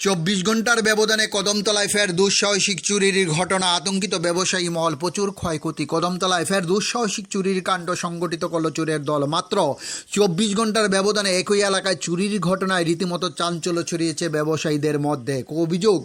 24 ঘন্টার ব্যবধানে কদমতলায় ফের দুঃসাহসিক চুরির ঘটনা, আতঙ্কিত ব্যবসায়ী মহল, প্রচুর ক্ষয়ক্ষতি। কদমতলায় ফের দুঃসাহসিক চুরির কাণ্ড সংগঠিত করল চোরের দল। মাত্র 24 ঘন্টার ব্যবধানে একই এলাকায় চুরির ঘটনায় রীতিমতো চাঞ্চল্য ছড়িয়েছে ব্যবসায়ীদের মধ্যে। অভিযোগ,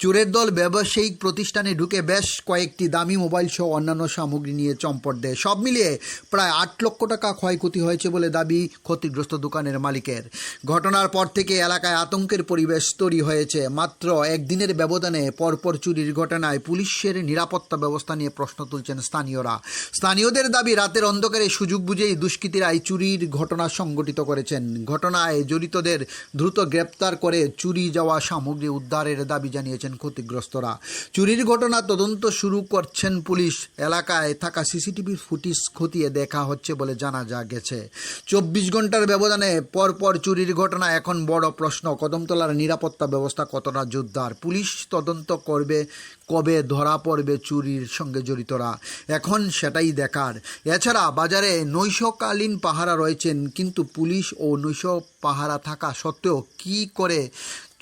চোরের দল ব্যবসায়িক প্রতিষ্ঠানে ঢুকে বেশ কয়েকটি দামি মোবাইল সহ অন্যান্য সামগ্রী নিয়ে চম্পট দেয়। সব মিলিয়ে প্রায় 8 লক্ষ টাকা ক্ষয়ক্ষতি হয়েছে বলে দাবি ক্ষতিগ্রস্ত দোকানের মালিকের। ঘটনার পর থেকে এলাকায় আতঙ্কের পরিবেশ তৈরি হয়েছে। মাত্র একদিনের ব্যবধানে পরপর চুরির ঘটনায় পুলিশের নিরাপত্তা ব্যবস্থা নিয়ে প্রশ্ন তুলছেন স্থানীয়রা। স্থানীয়দের দাবি, রাতের অন্ধকারে সুযোগ বুঝেই দুষ্কৃতীরা এই চুরির ঘটনা সংঘটিত করেছেন। ঘটনায় জড়িতদের দ্রুত গ্রেপ্তার করে চুরি যাওয়া সামগ্রী উদ্ধারের দাবি জানিয়েছেন ক্ষতিগ্রস্তরা। চুরির ঘটনা তদন্ত শুরু করছেন পুলিশ। এলাকায় থাকা সিসিটিভি ফুটেজ খতিয়ে দেখা হচ্ছে বলে জানা গেছে। 24 ঘন্টার ব্যবধানে পরপর চুরির ঘটনা। এখন বড় প্রশ্ন, কদমতলার নিরাপত্তা ব্যবস্থা কতটা জোরদার? পুলিশ তদন্ত করবে, কবে ধরা পড়বে চুরির সঙ্গে জড়িতরা, এখন সেটাই দেখার। এছাড়া বাজারে নৈশকালীন পাহারা রয়েছেন, কিন্তু পুলিশ ও নৈশ পাহারা থাকা সত্ত্বেও কি করে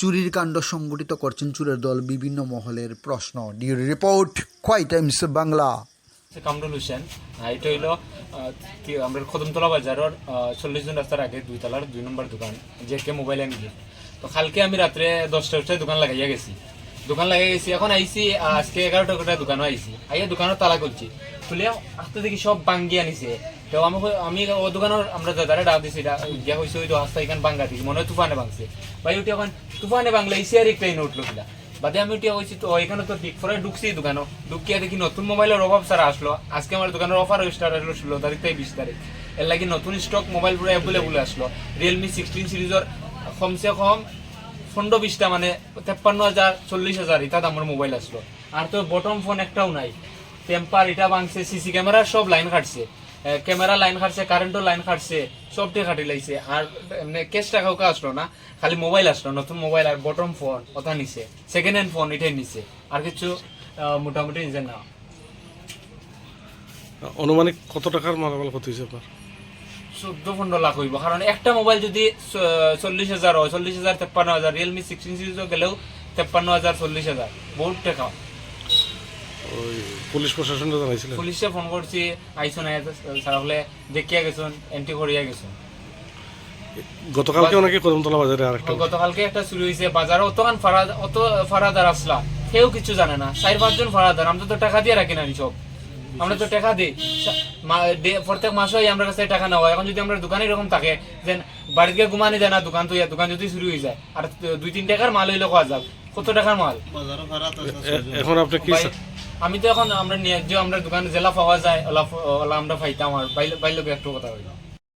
চুরির কাণ্ড সংগঠিত করছেন চোরের দল? বিভিন্ন মহলের প্রশ্ন। ডিউরি রিপোর্ট, খোয়াই টাইমস বাংলা। কামরুল হোসেন। এটা হইল আমরা কদমতলা বাজারের 40 জন রাস্তার আগে 2 তলার 2 নম্বর দোকান, যে কে মোবাইল আনি। তো কালকে আমি রাত্রে 10টায় দোকান লাগাইয়া গেছি। এখন আইসি আজকে 11টায় দোকানও আইসি। আইয়া দোকানের তালা খুলছি, খুলে আস্তে দেখি সব ভাঙ্গি আনিছে। তো আমি ও দোকানের আমরা দাদারে ডাক দিছি, গিয়া হয়েছে ওই তো আস্তে এখানে ভাঙ্গা দিছি, মনে হয় তুফানে ভাঙছে। ভাই উঠে এখন তুফানে ভাঙলে ইসি আর একটা উঠলো কিনা বাদে আমি উঠিয়া হয়েছি। তো এখানে তো বিগ ফোরে ঢুকছি দোকানও, ঢুকিয়া দেখি নতুন মোবাইলের অভাব সারা আসলো। আজকে আমার দোকানের অফার স্টার্ট আসলো 16 তারিখ থেকে 20 তারিখ। এর লাগে নতুন স্টক মোবাইল পুরো অ্যাভেলেবল আসলো। রিয়েলমি 16 সিরিজের কমসে কম 15-20টা, মানে 53,000 40,000 এটা দামের মোবাইল আসলো। আর তো বটম ফোন একটাও নাই। টেম্পার এটা ভাঙছে, সিসি ক্যামেরার সব লাইন কাটছে, ক্যামেরা লাইন কাটছে, কারেন্টও লাইন কাটছে, সবটাই কাটি লাইছে। আর এমনি ক্যাশ টাকাও আসলো না, খালি মোবাইল আসলো, নতুন মোবাইল আর বটম ফোন ওটা নিছে, সেকেন্ড হ্যান্ড ফোন এটাই নিছে। আর কিছু মোটামুটি নিছে না। অনুমানিক কত টাকার মালামাল ক্ষতি হয়েছে আপনার? 14-15 লাখ হইব, কারণ একটা মোবাইল যদি 40,000 হয়, 40,000 53,000, রিয়েলমি 16 সিরিজও গেলেও 53,000 40,000, বহুত টাকা। ওই পুলিশ প্রশাসনকে জানাইছিলেন? পুলিশে ফোন করছি, আইসো না সারা হলে দেখিয়া গেছেন, এন্ট্রি করিয়া গেছেন। গতকালকে নাকি কদমতলা বাজারে আরেকটা, গতকালকে একটা চুরি হয়েছে বাজারে। অত ফারাদার আসলা, কেউ কিছু জানে না। 4-5 জন ফারাদার, আমরা তো টাকা দিয়ে রাখি না সব, আমরা তো টাকা দিই প্রত্যেক মাসে আমরা কাছে টাকা নেওয়া। এখন যদি আমরা দোকানে এরকম থাকে যে বাড়িতে ঘুমানি যায় না, দোকান যদি শুরু হয়ে যায়, আর 2-3 টাকার মাল হইলে কোয়া যাক, কত টাকার মাল। এখন আপনি কি? আমি তো এখন আমরা দোকানে জেলা পাওয়া যায়, ওলা আমরা পাইতাম। আর বাইরে একটু কথা হইল।